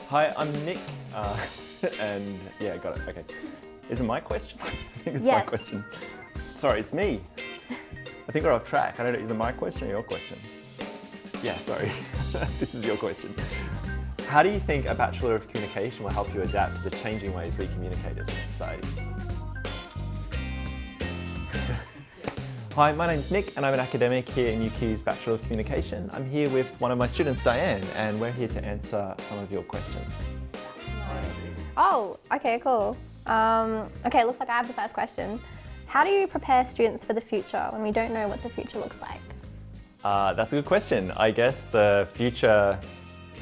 Hi, I'm Nick, and yeah, got it, okay. Is it my question? I think it's Yes. my question. Sorry, it's me. I think we're off track. I don't know, is it my question or your question? Yeah, sorry. This is your question. How do you think a Bachelor of Communication will help you adapt to the changing ways we communicate as a society? Hi, my name's Nick and I'm an academic here in UQ's Bachelor of Communication. I'm here with one of my students, Diane, and we're here to answer some of your questions. Oh, okay, cool. Okay, looks like I have the first question. How do you prepare students for the future when we don't know what the future looks like? That's a good question. I guess the future,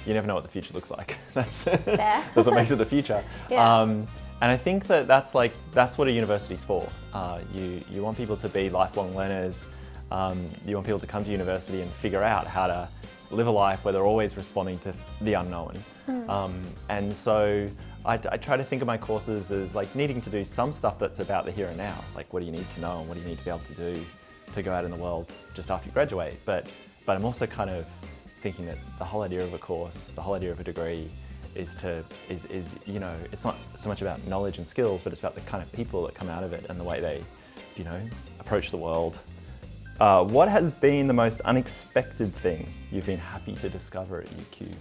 you never know what the future looks like. That's what makes it the future. Yeah. And I think that that's what a university's for. You want people to be lifelong learners. You want people to come to university and figure out how to live a life where they're always responding to the unknown. And so I try to think of my courses as like needing to do some stuff that's about the here and now. Like, what do you need to know and what do you need to be able to do to go out in the world just after you graduate. But I'm also kind of thinking that the whole idea of a course, the whole idea of a degree is you know, it's not so much about knowledge and skills, but it's about the kind of people that come out of it and the way they, you know, approach the world. What has been the most unexpected thing you've been happy to discover at UQ?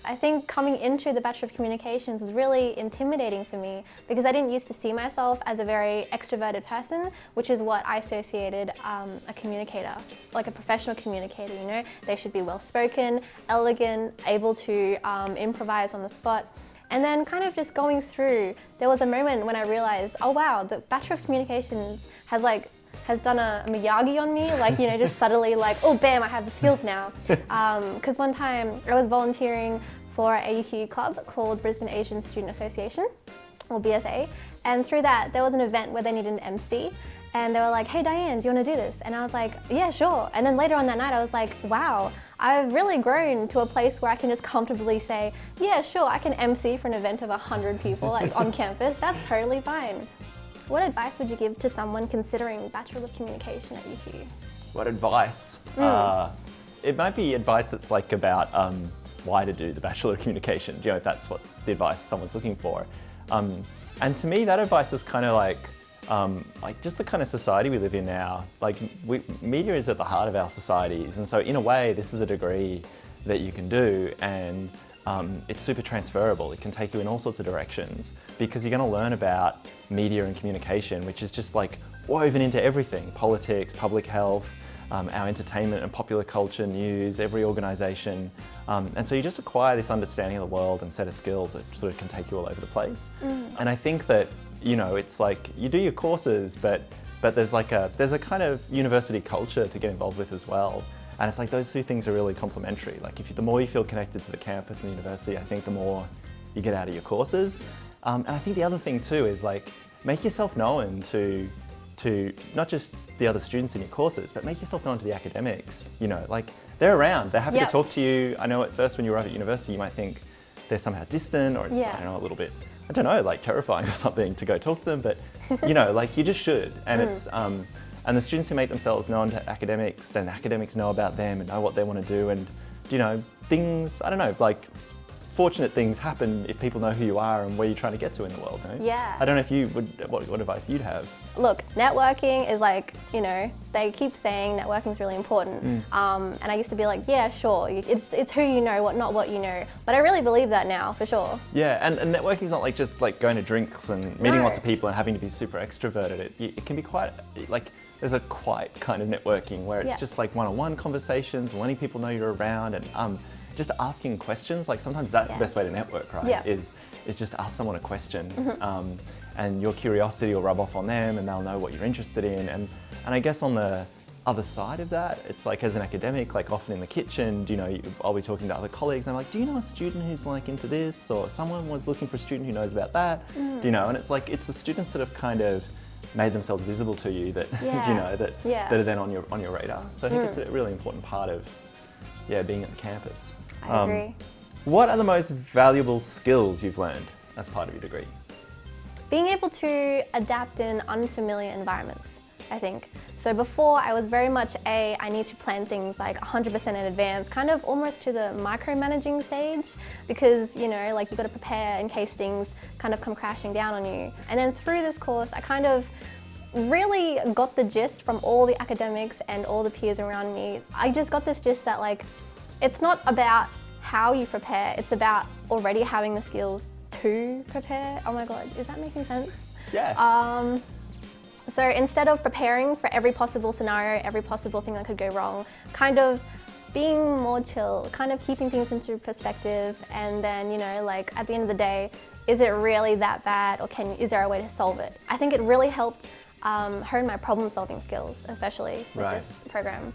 I think coming into the Bachelor of Communications was really intimidating for me because I didn't used to see myself as a very extroverted person, which is what I associated a communicator, like a professional communicator, you know? They should be well-spoken, elegant, able to improvise on the spot. And then kind of just going through, there was a moment when I realized, oh wow, the Bachelor of Communications has done a Miyagi on me, like, you know, just subtly like, oh bam, I have the skills now. Because one time I was volunteering for a UQ club called Brisbane Asian Student Association, or BSA, and through that there was an event where they needed an MC, and they were like, hey Diane, do you want to do this? And I was like, yeah, sure. And then later on that night I was like, wow, I've really grown to a place where I can just comfortably say, yeah, sure, I can MC for an event of 100 people like on campus, that's totally fine. What advice would you give to someone considering Bachelor of Communication at UQ? What advice? It might be advice that's like about why to do the Bachelor of Communication, you know, if that's what the advice someone's looking for. And to me, that advice is kind of like just the kind of society we live in now. Like, media is at the heart of our societies, and so in a way, this is a degree that you can do, and it's super transferable. It can take you in all sorts of directions because you're going to learn about media and communication, which is just like woven into everything: politics, public health, our entertainment and popular culture, news, every organisation. And so you just acquire this understanding of the world and set of skills that sort of can take you all over the place. And I think that, you know, it's like you do your courses, but there's a kind of university culture to get involved with as well. And it's like those two things are really complementary. Like, the more you feel connected to the campus and the university, I think the more you get out of your courses. And I think the other thing too is like, make yourself known to not just the other students in your courses, but make yourself known to the academics. You know, like, they're around, they're happy to talk to you. I know at first when you arrive at university, you might think they're somehow distant or it's, I don't know, a little bit, I don't know, like terrifying or something to go talk to them, but you know, like, you just should. And it's, and the students who make themselves known to academics, then the academics know about them and know what they want to do. And, you know, things, I don't know, like, fortunate things happen if people know who you are and where you're trying to get to in the world, no? Yeah. I don't know if you would, what advice you'd have? Look, networking is like, you know, they keep saying networking is really important. And I used to be like, yeah, sure, it's who you know, not what you know. But I really believe that now, for sure. Yeah, and networking is not like just like going to drinks and meeting lots of people and having to be super extroverted. It can be quite, like, there's a quiet kind of networking where it's just like one-on-one conversations, letting people know you're around, and just asking questions. Like, sometimes that's the best way to network, right? Yeah. Is just ask someone a question, and your curiosity will rub off on them, and they'll know what you're interested in. And I guess on the other side of that, it's like, as an academic, like, often in the kitchen, you know, I'll be talking to other colleagues, and I'm like, do you know a student who's like into this, or someone was looking for a student who knows about that, you know? And it's like, it's the students that have kind of made themselves visible to you that you know, that are then on your radar. So I think it's a really important part of being at the campus. I agree. What are the most valuable skills you've learned as part of your degree? Being able to adapt in unfamiliar environments. I think. So before I was very much I need to plan things like 100% in advance, kind of almost to the micromanaging stage, because you know, like you got to prepare in case things kind of come crashing down on you. And then through this course, I kind of really got the gist from all the academics and all the peers around me. I just got this gist that like, it's not about how you prepare, it's about already having the skills to prepare. Oh my God, is that making sense? Yeah. So instead of preparing for every possible scenario, every possible thing that could go wrong, kind of being more chill, kind of keeping things into perspective, and then, you know, like at the end of the day, is it really that bad, or is there a way to solve it? I think it really helped hone my problem solving skills, especially with this program.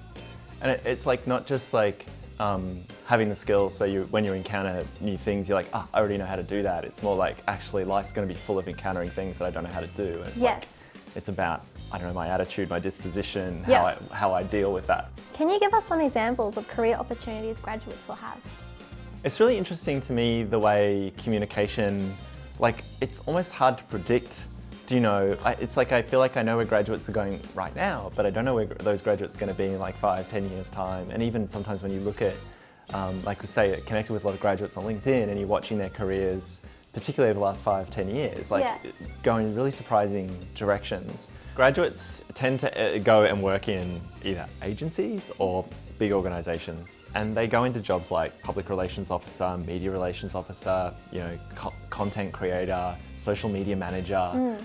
And it's like not just like having the skills, so when you encounter new things, you're like, oh, I already know how to do that. It's more like, actually, life's going to be full of encountering things that I don't know how to do. And it's like, it's about, I don't know, my attitude, my disposition, how I deal with that. Can you give us some examples of career opportunities graduates will have? It's really interesting to me the way communication, like, it's almost hard to predict. Do you know, it's like I feel like I know where graduates are going right now, but I don't know where those graduates are going to be in like 5-10 years time. And even sometimes when you look at, like we say, connected with a lot of graduates on LinkedIn, and you're watching their careers, particularly over the last 5-10 years, like going in really surprising directions. Graduates tend to go and work in either agencies or big organizations, and they go into jobs like public relations officer, media relations officer, you know, content creator, social media manager,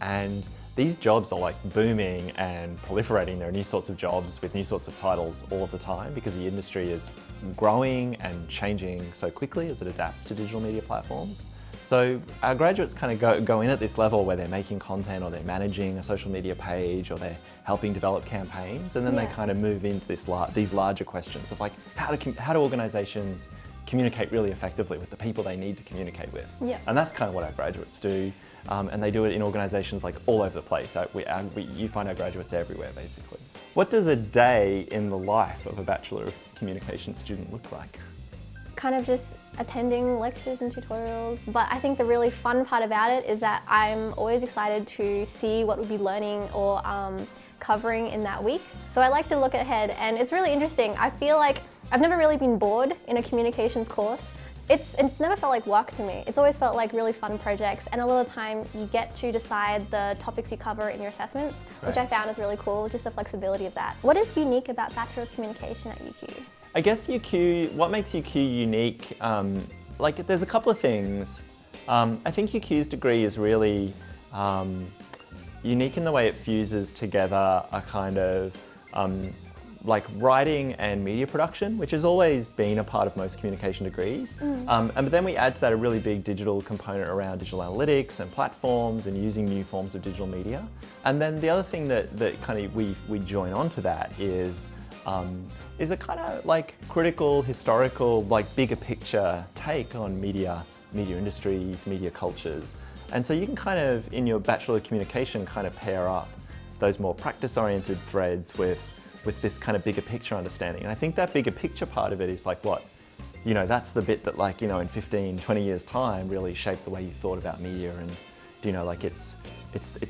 and these jobs are like booming and proliferating. There are new sorts of jobs with new sorts of titles all of the time because the industry is growing and changing so quickly as it adapts to digital media platforms. So our graduates kind of go in at this level where they're making content, or they're managing a social media page, or they're helping develop campaigns, and then they kind of move into these larger questions of like, how do organizations communicate really effectively with the people they need to communicate with? And that's kind of what our graduates do, and they do it in organizations like all over the place. You find our graduates everywhere, basically. What does a day in the life of a Bachelor of Communication student look like? Kind of just attending lectures and tutorials, but I think the really fun part about it is that I'm always excited to see what we'll be learning or covering in that week. So I like to look ahead, and it's really interesting. I feel like I've never really been bored in a communications course. It's never felt like work to me. It's always felt like really fun projects, and a lot of the time you get to decide the topics you cover in your assessments, which I found is really cool, just the flexibility of that. What is unique about Bachelor of Communication at UQ? I guess what makes UQ unique, like there's a couple of things. I think UQ's degree is really unique in the way it fuses together a kind of like writing and media production, which has always been a part of most communication degrees. But then we add to that a really big digital component around digital analytics and platforms and using new forms of digital media. And then the other thing that kind of we join onto that is a kind of like critical, historical, like bigger picture take on media industries, media cultures. And so you can kind of, in your Bachelor of Communication, kind of pair up those more practice-oriented threads with this kind of bigger picture understanding. And I think that bigger picture part of it is like what, you know, that's the bit that like, you know, in 15, 20 years time really shaped the way you thought about media, and, you know, like it's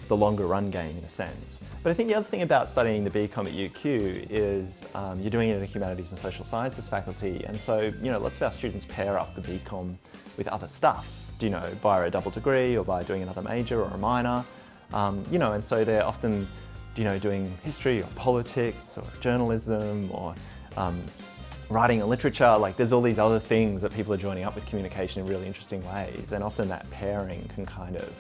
the longer run game in a sense. But I think the other thing about studying the BComm at UQ is you're doing it in the humanities and social sciences faculty, and so, you know, lots of our students pair up the BComm with other stuff, you know, via a double degree or by doing another major or a minor, you know, and so they're often, you know, doing history or politics or journalism or writing and literature. Like there's all these other things that people are joining up with communication in really interesting ways, and often that pairing can kind of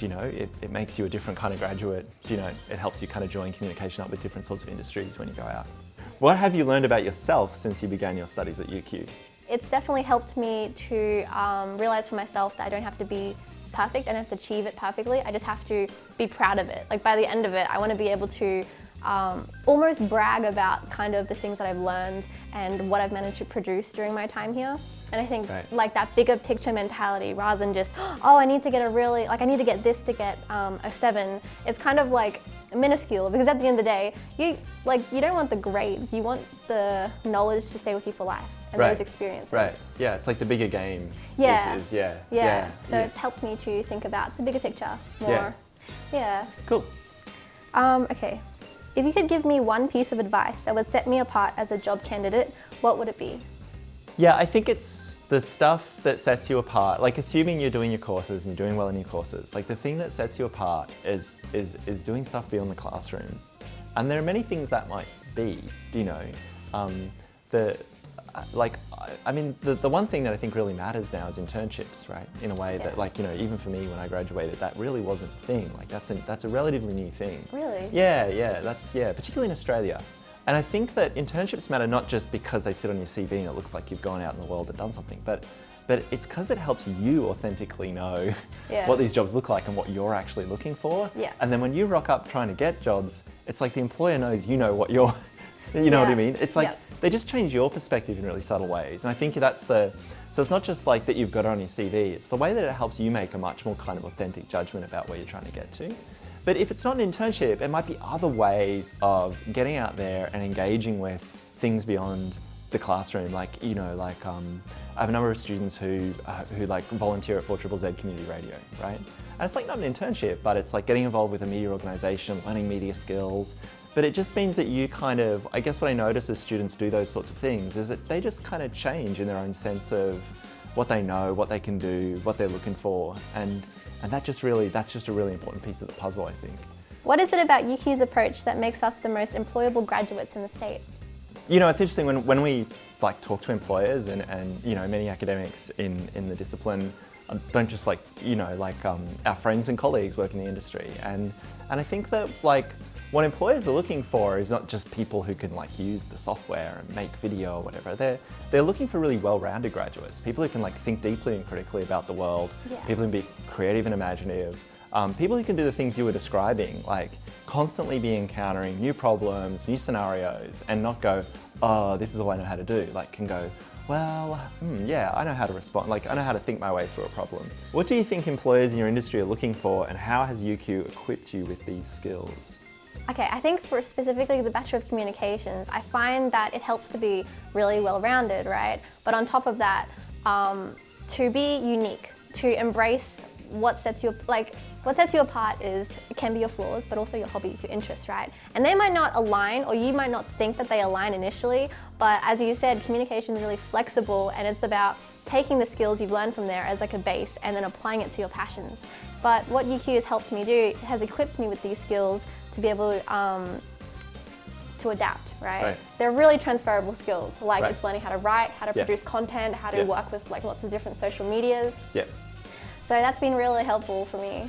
you know, it makes you a different kind of graduate. You know, it helps you kind of join communication up with different sorts of industries when you go out. What have you learned about yourself since you began your studies at UQ? It's definitely helped me to realize for myself that I don't have to be perfect, I don't have to achieve it perfectly, I just have to be proud of it. Like by the end of it, I want to be able to almost brag about kind of the things that I've learned and what I've managed to produce during my time here. And I think like that bigger picture mentality, rather than just, oh, I need to get I need to get this to get a 7. It's kind of like minuscule, because at the end of the day, you don't want the grades, you want the knowledge to stay with you for life and those experiences. Yeah, it's like the bigger game. So it's helped me to think about the bigger picture more. Cool. Okay. If you could give me one piece of advice that would set me apart as a job candidate, what would it be? Yeah, I think it's the stuff that sets you apart, like assuming you're doing your courses and you're doing well in your courses, like the thing that sets you apart is doing stuff beyond the classroom. And there are many things that might be, you know. The one thing that I think really matters now is internships, right? In a way that, like, you know, even for me when I graduated, that really wasn't a thing. Like that's a relatively new thing. Really? Yeah, particularly in Australia. And I think that internships matter not just because they sit on your CV and it looks like you've gone out in the world and done something, but it's because it helps you authentically know what these jobs look like and what you're actually looking for. Yeah. And then when you rock up trying to get jobs, it's like the employer knows you know what you're, you know what I mean? It's like they just change your perspective in really subtle ways. And I think so it's not just like that you've got it on your CV, it's the way that it helps you make a much more kind of authentic judgment about where you're trying to get to. But if it's not an internship, it might be other ways of getting out there and engaging with things beyond the classroom. Like, you know, like I have a number of students who like volunteer at 4ZZZ Community Radio, right? And it's like not an internship, but it's like getting involved with a media organisation, learning media skills. But it just means that you kind of, I guess what I notice as students do those sorts of things is that they just kind of change in their own sense of what they know, what they can do, what they're looking for. And that's just a really important piece of the puzzle, I think. What is it about UQ's approach that makes us the most employable graduates in the state? You know, it's interesting when we like talk to employers and you know, many academics in the discipline don't just like, you know, like our friends and colleagues work in the industry. And I think that like what employers are looking for is not just people who can like use the software and make video or whatever. They're looking for really well-rounded graduates, people who can like think deeply and critically about the world, people who can be creative and imaginative, people who can do the things you were describing, like constantly be encountering new problems, new scenarios, and not go, oh, this is all I know how to do. Like can go, well, yeah, I know how to respond. Like I know how to think my way through a problem. What do you think employers in your industry are looking for, and how has UQ equipped you with these skills? Okay, I think for specifically the Bachelor of Communications, I find that it helps to be really well-rounded, right? But on top of that, to be unique, to embrace what sets you apart can be your flaws, but also your hobbies, your interests, right? And they might not align, or you might not think that they align initially, but as you said, communication is really flexible, and it's about taking the skills you've learned from there as like a base and then applying it to your passions. But what UQ has helped me do, has equipped me with these skills to be able to adapt, right? They're really transferable skills, like just learning how to write, how to produce content, how to work with like lots of different social medias. So that's been really helpful for me.